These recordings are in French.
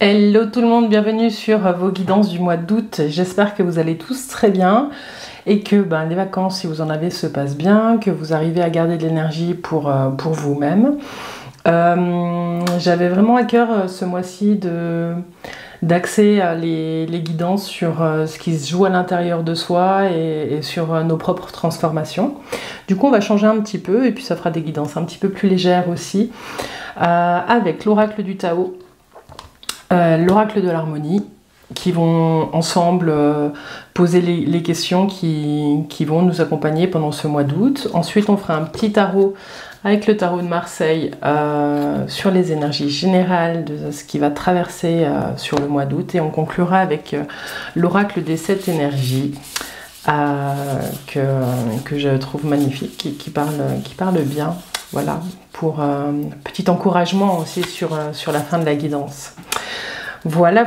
Hello tout le monde, bienvenue sur vos guidances du mois d'août. J'espère que vous allez tous très bien et que les vacances, si vous en avez, se passent bien, que vous arrivez à garder de l'énergie pour vous-même. J'avais vraiment à cœur ce mois-ci d'axer les guidances sur ce qui se joue à l'intérieur de soi et sur nos propres transformations. Du coup, on va changer un petit peu et puis ça fera des guidances un petit peu plus légères aussi avec l'oracle du Tao. L'oracle de l'harmonie, qui vont ensemble poser les questions qui vont nous accompagner pendant ce mois d'août. Ensuite, on fera un petit tarot avec le tarot de Marseille sur les énergies générales de ce qui va traverser sur le mois d'août. Et on conclura avec l'oracle des 7 énergies que je trouve magnifique et qui parle bien. Voilà, pour petit encouragement aussi sur la fin de la guidance. Voilà.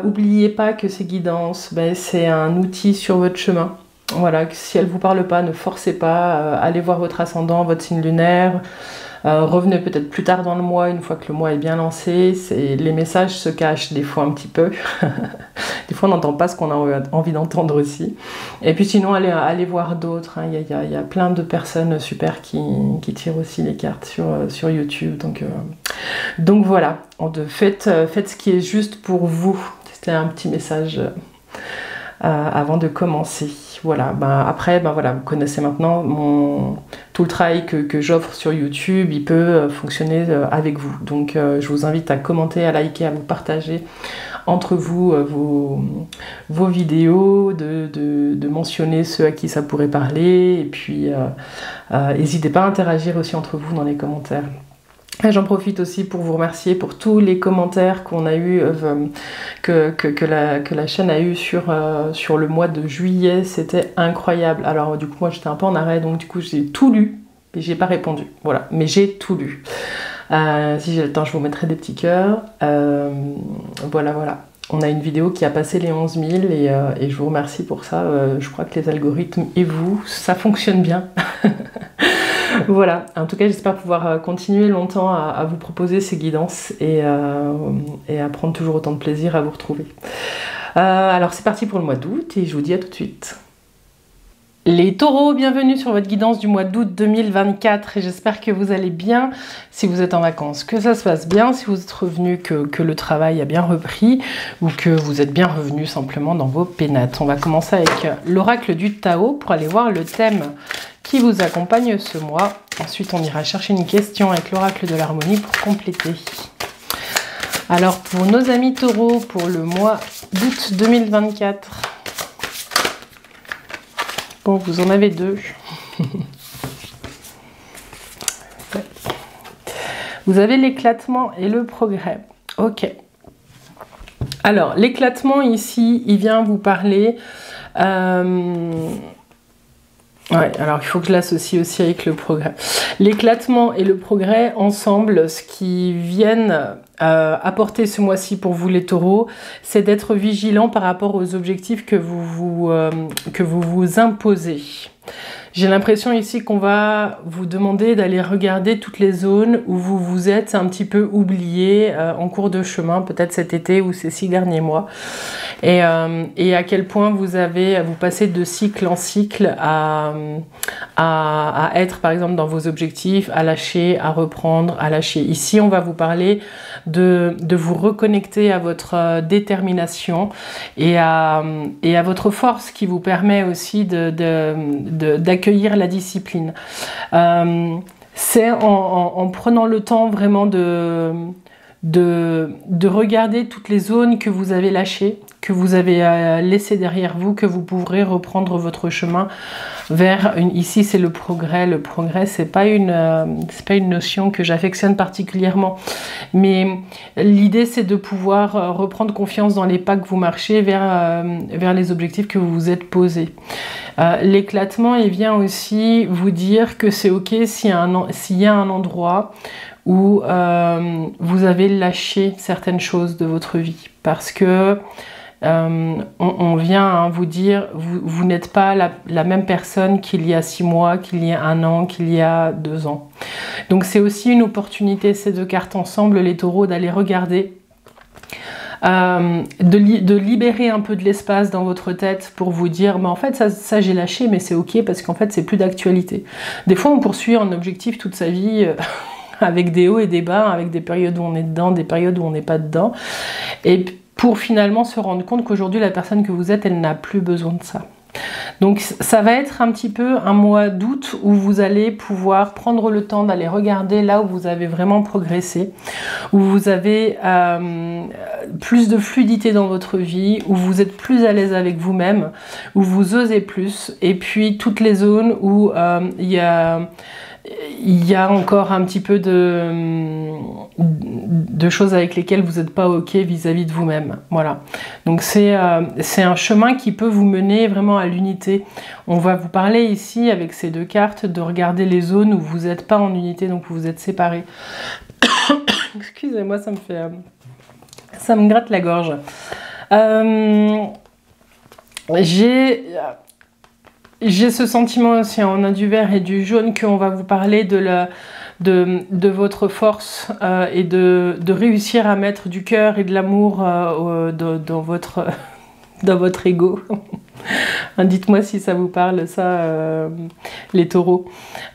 N'oubliez pas que ces guidances, c'est un outil sur votre chemin. Voilà, que si elles ne vous parlent pas, ne forcez pas. Allez voir votre ascendant, votre signe lunaire. Revenez peut-être plus tard dans le mois, une fois que le mois est bien lancé. Les messages se cachent des fois un petit peu. Des fois, on n'entend pas ce qu'on a envie d'entendre aussi. Et puis sinon, allez voir d'autres. Il y a plein de personnes super qui tirent aussi les cartes sur YouTube. Donc voilà, faites ce qui est juste pour vous. C'était un petit message avant de commencer. Voilà, après, vous connaissez maintenant tout le travail que j'offre sur YouTube, il peut fonctionner avec vous. Donc je vous invite à commenter, à liker, à vous partager entre vous vos vidéos, de mentionner ceux à qui ça pourrait parler, et puis n'hésitez pas à interagir aussi entre vous dans les commentaires. J'en profite aussi pour vous remercier pour tous les commentaires qu'on a eu, que la chaîne a eu sur le mois de juillet. C'était incroyable. Alors du coup, moi j'étais un peu en arrêt, donc du coup j'ai tout lu, mais j'ai pas répondu. Voilà, mais j'ai tout lu. Si j'ai le temps, je vous mettrai des petits cœurs. Voilà. On a une vidéo qui a passé les 11 000 et je vous remercie pour ça. Je crois que les algorithmes et vous, ça fonctionne bien. Voilà, en tout cas j'espère pouvoir continuer longtemps à vous proposer ces guidances et à prendre toujours autant de plaisir à vous retrouver. Alors c'est parti pour le mois d'août et je vous dis à tout de suite. Les taureaux, bienvenue sur votre guidance du mois d'août 2024 et j'espère que vous allez bien si vous êtes en vacances, que ça se passe bien, si vous êtes revenu, que le travail a bien repris ou que vous êtes bien revenu simplement dans vos pénates. On va commencer avec l'oracle du Tao pour aller voir le thème qui vous accompagne ce mois. Ensuite, on ira chercher une question avec l'oracle de l'harmonie pour compléter. Alors, pour nos amis taureaux, pour le mois d'août 2024, bon, vous en avez deux. Vous avez l'éclatement et le progrès. Ok. Alors, l'éclatement ici, il vient vous parler... Ouais, alors il faut que je l'associe aussi avec le progrès. L'éclatement et le progrès ensemble, ce qui viennent apporter ce mois-ci pour vous les taureaux, c'est d'être vigilant par rapport aux objectifs que vous vous imposez. J'ai l'impression ici qu'on va vous demander d'aller regarder toutes les zones où vous vous êtes un petit peu oublié en cours de chemin, peut-être cet été ou ces 6 derniers mois. Et à quel point vous passez de cycle en cycle à être par exemple dans vos objectifs, à lâcher, à reprendre, à lâcher. Ici, on va vous parler de vous reconnecter à votre détermination et à votre force qui vous permet aussi d'accueillir la discipline. C'est en prenant le temps vraiment de regarder toutes les zones que vous avez lâchées, que vous avez laissées derrière vous, que vous pourrez reprendre votre chemin vers ici c'est le progrès. Le progrès, c'est pas une notion que j'affectionne particulièrement, mais l'idée c'est de pouvoir reprendre confiance dans les pas que vous marchez vers les objectifs que vous vous êtes posés. L'éclatement, il vient aussi vous dire que c'est ok s'il y a un endroit où vous avez lâché certaines choses de votre vie, parce que on vient vous dire vous n'êtes pas la même personne qu'il y a 6 mois, qu'il y a 1 an, qu'il y a 2 ans. Donc c'est aussi une opportunité, ces deux cartes ensemble, les taureaux, d'aller regarder de libérer un peu de l'espace dans votre tête pour vous dire, en fait ça j'ai lâché, mais c'est ok parce qu'en fait c'est plus d'actualité. Des fois on poursuit un objectif toute sa vie avec des hauts et des bas, avec des périodes où on est dedans, des périodes où on n'est pas dedans, et pour finalement se rendre compte qu'aujourd'hui la personne que vous êtes, elle n'a plus besoin de ça. Donc ça va être un petit peu un mois d'août où vous allez pouvoir prendre le temps d'aller regarder là où vous avez vraiment progressé, où vous avez plus de fluidité dans votre vie, où vous êtes plus à l'aise avec vous-même, où vous osez plus, et puis toutes les zones où il y a encore un petit peu de choses avec lesquelles vous n'êtes pas ok vis-à-vis de vous-même. Voilà. Donc c'est un chemin qui peut vous mener vraiment à l'unité. On va vous parler ici avec ces deux cartes de regarder les zones où vous n'êtes pas en unité, donc où vous êtes séparés. Excusez-moi, ça me gratte la gorge. J'ai ce sentiment aussi, on a du vert et du jaune, qu'on va vous parler de votre force et de réussir à mettre du cœur et de l'amour dans votre ego. Dites-moi si ça vous parle, ça, les taureaux.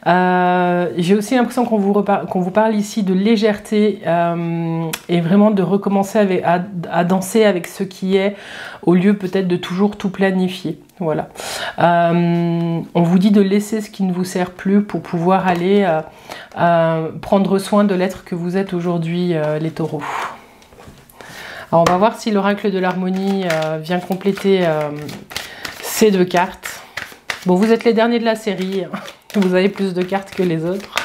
J'ai aussi l'impression qu'on vous parle ici de légèreté et vraiment de recommencer à danser avec ce qui est, au lieu peut-être de toujours tout planifier. Voilà. On vous dit de laisser ce qui ne vous sert plus pour pouvoir aller prendre soin de l'être que vous êtes aujourd'hui, les taureaux. Alors on va voir si l'oracle de l'harmonie vient compléter ces deux cartes. Bon, vous êtes les derniers de la série, vous avez plus de cartes que les autres.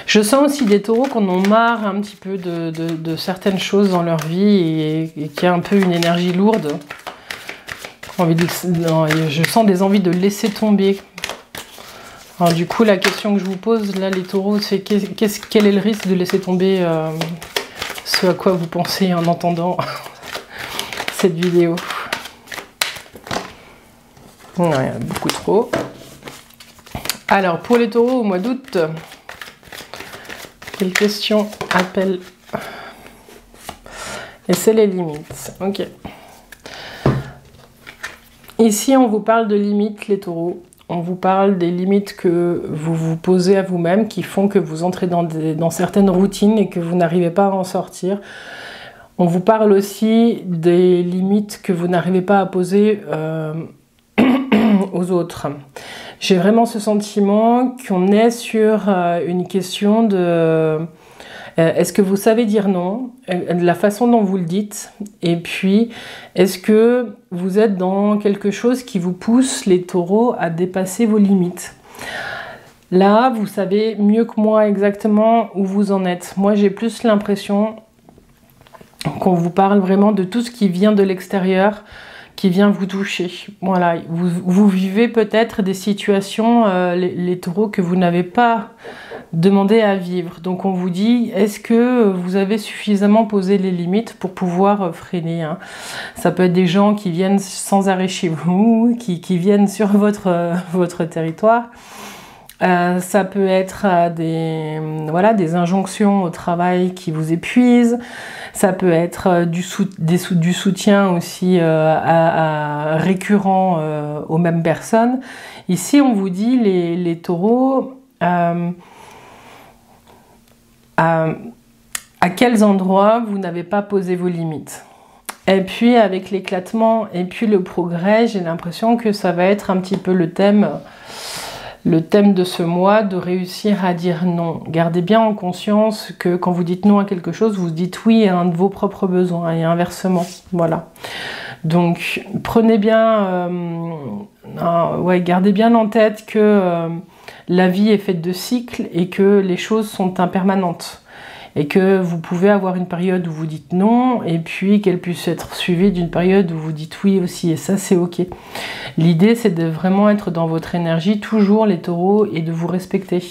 Je sens aussi des taureaux qu'on en marre un petit peu de certaines choses dans leur vie et qu'il y a un peu une énergie lourde. Je sens des envies de laisser tomber. Alors du coup, la question que je vous pose là, les taureaux, c'est quel est le risque de laisser tomber ce à quoi vous pensez en entendant cette vidéo? Non, il y en a beaucoup trop. Alors, pour les taureaux au mois d'août, quelle question appelle? Et c'est les limites. Ok. Ici, on vous parle de limites, les taureaux. On vous parle des limites que vous vous posez à vous-même, qui font que vous entrez dans certaines routines et que vous n'arrivez pas à en sortir. On vous parle aussi des limites que vous n'arrivez pas à poser aux autres. J'ai vraiment ce sentiment qu'on est sur une question de... Est-ce que vous savez dire non? De la façon dont vous le dites. Et puis, est-ce que vous êtes dans quelque chose qui vous pousse, les taureaux, à dépasser vos limites? Là, vous savez mieux que moi exactement où vous en êtes. Moi, j'ai plus l'impression qu'on vous parle vraiment de tout ce qui vient de l'extérieur, qui vient vous toucher. Voilà, vous vivez peut-être des situations, les taureaux, que vous n'avez pas demandé à vivre. Donc on vous dit, est-ce que vous avez suffisamment posé les limites pour pouvoir freiner, hein? Ça peut être des gens qui viennent sans arrêt chez vous, qui viennent sur votre territoire. Ça peut être des injonctions au travail qui vous épuisent. Ça peut être du soutien aussi récurrent aux mêmes personnes. Ici, on vous dit, les taureaux, à quels endroits vous n'avez pas posé vos limites. Et puis, avec l'éclatement et puis le progrès, j'ai l'impression que ça va être un petit peu le thème de ce mois, de réussir à dire non. Gardez bien en conscience que quand vous dites non à quelque chose, vous dites oui à un de vos propres besoins et inversement. Voilà. Donc, prenez bien, gardez bien en tête que la vie est faite de cycles et que les choses sont impermanentes. Et que vous pouvez avoir une période où vous dites non, et puis qu'elle puisse être suivie d'une période où vous dites oui aussi, et ça c'est ok. L'idée c'est de vraiment être dans votre énergie, toujours les taureaux, et de vous respecter.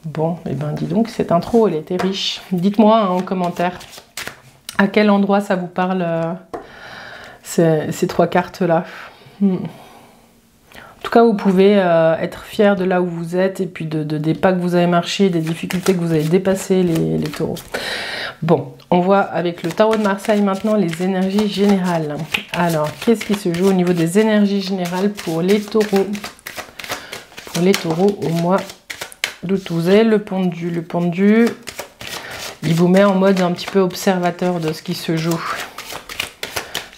Bon, et ben dis donc, cette intro elle était riche. Dites-moi en commentaire à quel endroit ça vous parle, ces trois cartes là. En tout cas, vous pouvez être fier de là où vous êtes et puis des pas que vous avez marché, des difficultés que vous avez dépassées, les taureaux. Bon, on voit avec le tarot de Marseille maintenant les énergies générales. Alors, qu'est-ce qui se joue au niveau des énergies générales pour les taureaux? Pour les taureaux au mois d'août, vous avez le pendu. Le pendu, il vous met en mode un petit peu observateur de ce qui se joue.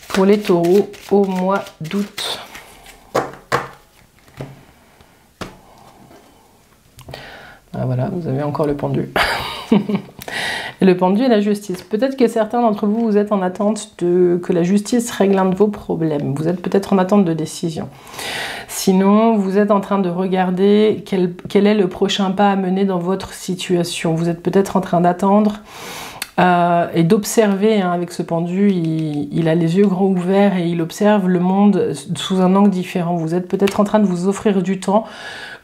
Pour les taureaux au mois d'août. Ah, voilà, vous avez encore le pendu. Et le pendu et la justice. Peut-être que certains d'entre vous, vous êtes en attente que la justice règle un de vos problèmes. Vous êtes peut-être en attente de décision. Sinon, vous êtes en train de regarder quel est le prochain pas à mener dans votre situation. Vous êtes peut-être en train d'attendre et d'observer, hein, avec ce pendu, il a les yeux grands ouverts et il observe le monde sous un angle différent. Vous êtes peut-être en train de vous offrir du temps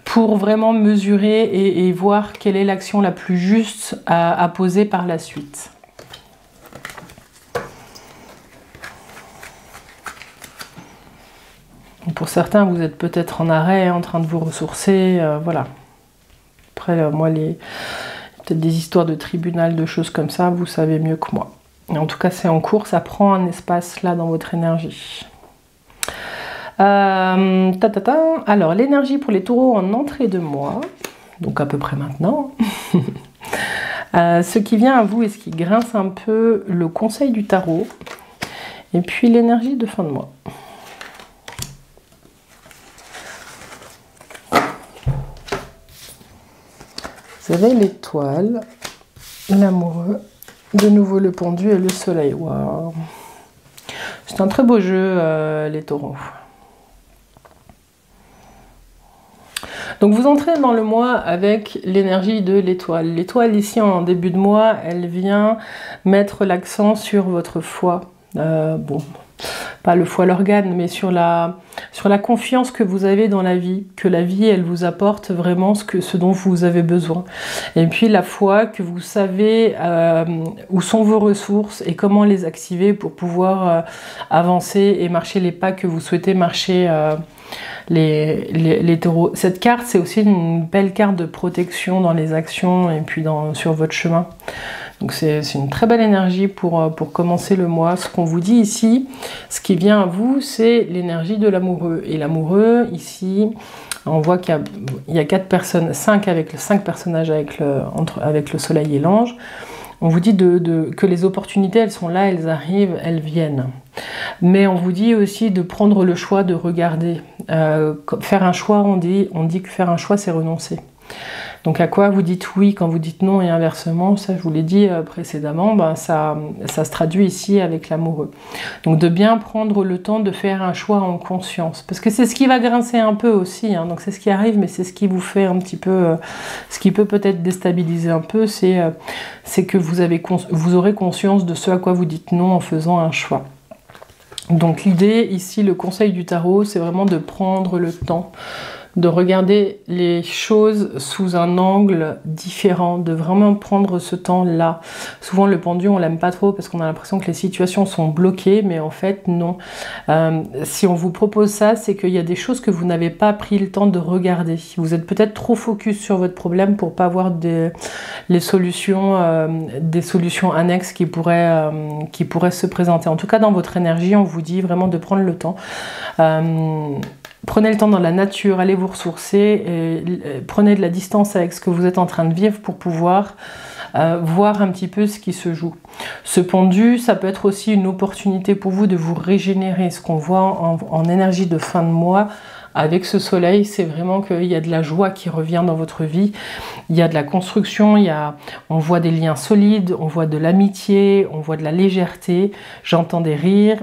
pour vraiment mesurer et voir quelle est l'action la plus juste à poser par la suite. Pour certains, vous êtes peut-être en arrêt, en train de vous ressourcer, voilà. Après, moi, peut-être des histoires de tribunal, de choses comme ça, vous savez mieux que moi. Et en tout cas, c'est en cours, ça prend un espace là dans votre énergie. Alors, l'énergie pour les taureaux en entrée de mois, donc à peu près maintenant. Ce qui vient à vous et ce qui grince un peu, le conseil du tarot. Et puis l'énergie de fin de mois. Vous avez l'étoile, l'amoureux, de nouveau le pendu et le soleil. Wow. C'est un très beau jeu, les taureaux. Donc vous entrez dans le mois avec l'énergie de l'étoile. L'étoile ici en début de mois, elle vient mettre l'accent sur votre foi. Bon, pas le foi l'organe, mais sur la confiance que vous avez dans la vie, que la vie elle vous apporte vraiment ce dont vous avez besoin. Et puis la foi, que vous savez où sont vos ressources et comment les activer pour pouvoir avancer et marcher les pas que vous souhaitez marcher. Les taureaux. Cette carte, c'est aussi une belle carte de protection dans les actions et puis sur votre chemin. Donc c'est une très belle énergie pour commencer le mois. Ce qu'on vous dit ici, ce qui vient à vous, c'est l'énergie de l'amoureux. Et l'amoureux, ici, on voit qu'il y a 4 personnes, 5 personnages avec le soleil et l'ange. On vous dit que les opportunités, elles sont là, elles arrivent, elles viennent. Mais on vous dit aussi de prendre le choix de regarder. Faire un choix, on dit que faire un choix, c'est renoncer. Donc à quoi vous dites oui quand vous dites non et inversement, ça je vous l'ai dit précédemment, ben ça se traduit ici avec l'amoureux. Donc de bien prendre le temps de faire un choix en conscience, parce que c'est ce qui va grincer un peu aussi, hein. Donc c'est ce qui arrive, mais c'est ce qui vous fait un petit peu, ce qui peut peut-être déstabiliser un peu, c'est que vous aurez conscience de ce à quoi vous dites non en faisant un choix. Donc l'idée ici, le conseil du tarot, c'est vraiment de prendre le temps de regarder les choses sous un angle différent, de vraiment prendre ce temps-là. Souvent le pendu, on l'aime pas trop parce qu'on a l'impression que les situations sont bloquées, mais en fait non. Si on vous propose ça, c'est qu'il y a des choses que vous n'avez pas pris le temps de regarder. Vous êtes peut-être trop focus sur votre problème pour pas voir des solutions annexes qui pourraient se présenter. En tout cas, dans votre énergie, on vous dit vraiment de prendre le temps. Prenez le temps dans la nature, allez vous ressourcer, et prenez de la distance avec ce que vous êtes en train de vivre pour pouvoir voir un petit peu ce qui se joue. Ce pendu, ça peut être aussi une opportunité pour vous de vous régénérer. Ce qu'on voit en énergie de fin de mois avec ce soleil, c'est vraiment qu'il y a de la joie qui revient dans votre vie. Il y a de la construction, on voit des liens solides, on voit de l'amitié, on voit de la légèreté, j'entends des rires.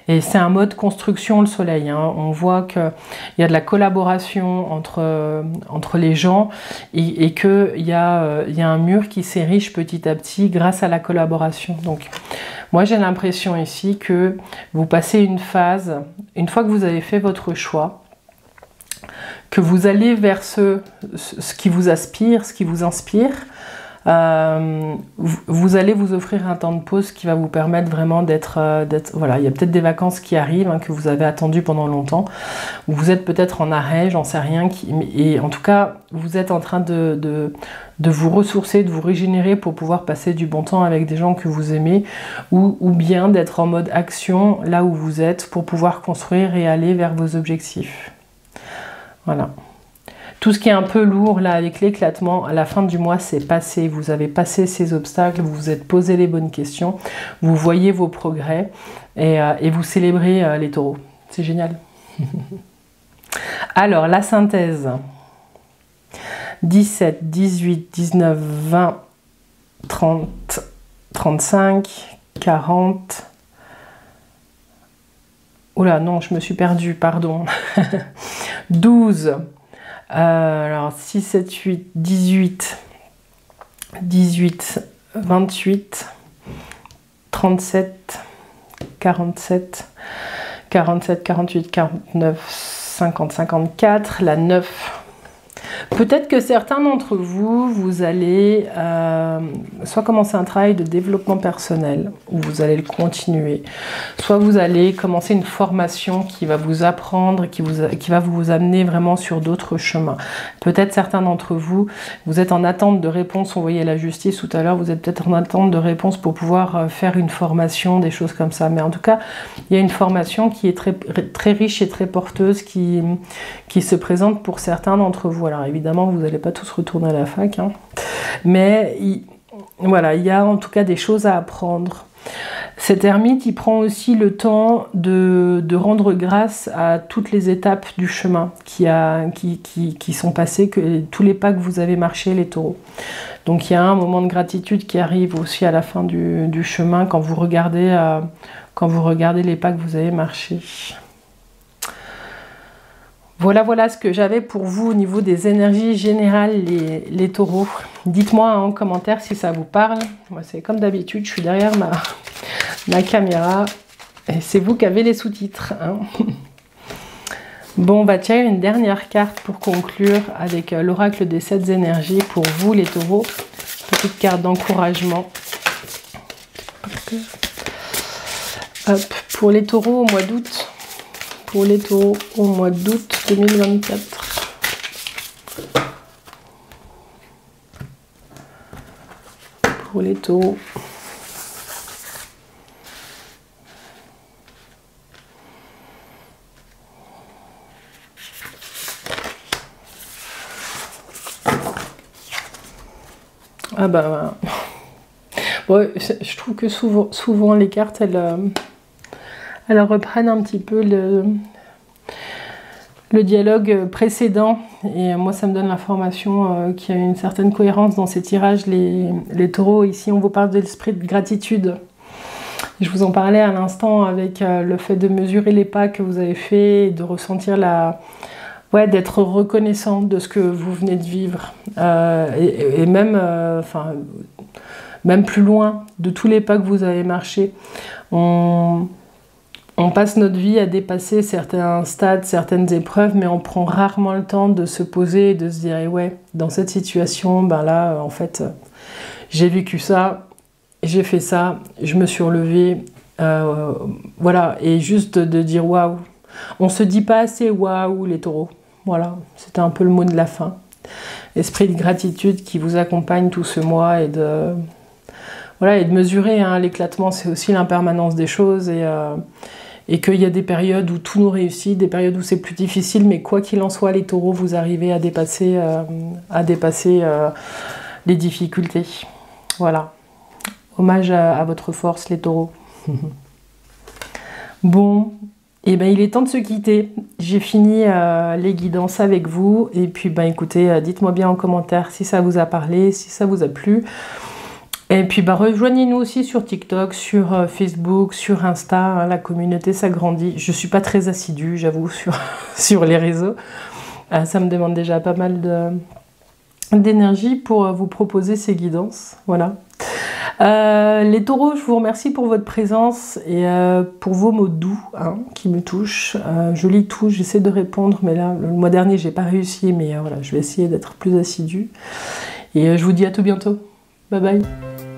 Et c'est un mode construction le soleil, hein. On voit qu'il y a de la collaboration entre les gens et qu'il y a un mur qui s'érige petit à petit grâce à la collaboration. Donc moi j'ai l'impression ici que vous passez une phase, une fois que vous avez fait votre choix, que vous allez vers ce qui vous aspire, ce qui vous inspire, Vous allez vous offrir un temps de pause qui va vous permettre vraiment d'être... voilà, il y a peut-être des vacances qui arrivent, hein, que vous avez attendues pendant longtemps. Vous êtes peut-être en arrêt, j'en sais rien. Et en tout cas, vous êtes en train de vous ressourcer, de vous régénérer pour pouvoir passer du bon temps avec des gens que vous aimez, ou bien d'être en mode action là où vous êtes pour pouvoir construire et aller vers vos objectifs. Voilà. Tout ce qui est un peu lourd là avec l'éclatement, à la fin du mois, c'est passé. Vous avez passé ces obstacles, vous vous êtes posé les bonnes questions, vous voyez vos progrès et vous célébrez les taureaux. C'est génial. Alors, la synthèse. 17, 18, 19, 20, 30, 35, 40... Oula, non, je me suis perdue, pardon. 12... alors 6, 7, 8, 18, 18, 28, 37, 47, 47, 48, 49, 50, 54, la 9. Peut-être que certains d'entre vous, vous allez soit commencer un travail de développement personnel, où vous allez le continuer, soit vous allez commencer une formation qui va vous apprendre, qui va vous amener vraiment sur d'autres chemins. Peut-être certains d'entre vous, vous êtes en attente de réponse, on voyait la justice tout à l'heure, vous êtes peut-être en attente de réponse pour pouvoir faire une formation, des choses comme ça. Mais en tout cas, il y a une formation qui est très riche et très porteuse, qui se présente pour certains d'entre vous. Alors évidemment, vous n'allez pas tous retourner à la fac, hein. Mais voilà, il y a en tout cas des choses à apprendre. Cet ermite, il prend aussi le temps de rendre grâce à toutes les étapes du chemin qui sont passées, tous les pas que vous avez marchés, les taureaux. Donc il y a un moment de gratitude qui arrive aussi à la fin du chemin quand vous regardez les pas que vous avez marchés. Voilà ce que j'avais pour vous au niveau des énergies générales, les taureaux. Dites-moi en commentaire si ça vous parle. Moi, c'est comme d'habitude, je suis derrière ma caméra et c'est vous qui avez les sous-titres, hein. Bon, on va tirer une dernière carte pour conclure avec l'oracle des 7 énergies pour vous, les taureaux. Petite carte d'encouragement. Hop, pour les taureaux au mois d'août. Pour les taureaux au mois d'août 2024. Pour les taureaux. Ah bah... Bon, je trouve que souvent les cartes, elles reprennent un petit peu le dialogue précédent. Et moi, ça me donne l'information qu'il y a une certaine cohérence dans ces tirages. Les taureaux, ici, on vous parle de l'esprit de gratitude. Je vous en parlais à l'instant avec le fait de mesurer les pas que vous avez faits et de ressentir d'être reconnaissant de ce que vous venez de vivre. Et même, même plus loin, de tous les pas que vous avez marchés. On passe notre vie à dépasser certains stades, certaines épreuves, mais on prend rarement le temps de se poser et de se dire ouais, dans cette situation, ben là, en fait, j'ai vécu ça, j'ai fait ça, je me suis relevée, voilà, et juste de dire waouh. On se dit pas assez waouh, les taureaux. Voilà, c'était un peu le mot de la fin. Esprit de gratitude qui vous accompagne tout ce mois et de mesurer, hein, l'éclatement, c'est aussi l'impermanence des choses et qu'il y a des périodes où tout nous réussit, des périodes où c'est plus difficile, mais quoi qu'il en soit, les taureaux, vous arrivez à dépasser les difficultés. Voilà. Hommage à votre force, les taureaux. Bon, et ben il est temps de se quitter. J'ai fini les guidances avec vous. Et puis ben écoutez, dites-moi bien en commentaire si ça vous a parlé, si ça vous a plu. Et puis bah, rejoignez-nous aussi sur TikTok, sur Facebook, sur Insta, hein, la communauté s'agrandit. Je ne suis pas très assidue, j'avoue, sur les réseaux. Ça me demande déjà pas mal d'énergie pour vous proposer ces guidances. Voilà. Les taureaux, je vous remercie pour votre présence et pour vos mots doux, hein, qui me touchent. Je lis tout, j'essaie de répondre, mais là, le mois dernier, j'ai pas réussi, mais voilà, je vais essayer d'être plus assidue. Et je vous dis à tout bientôt. Bye bye.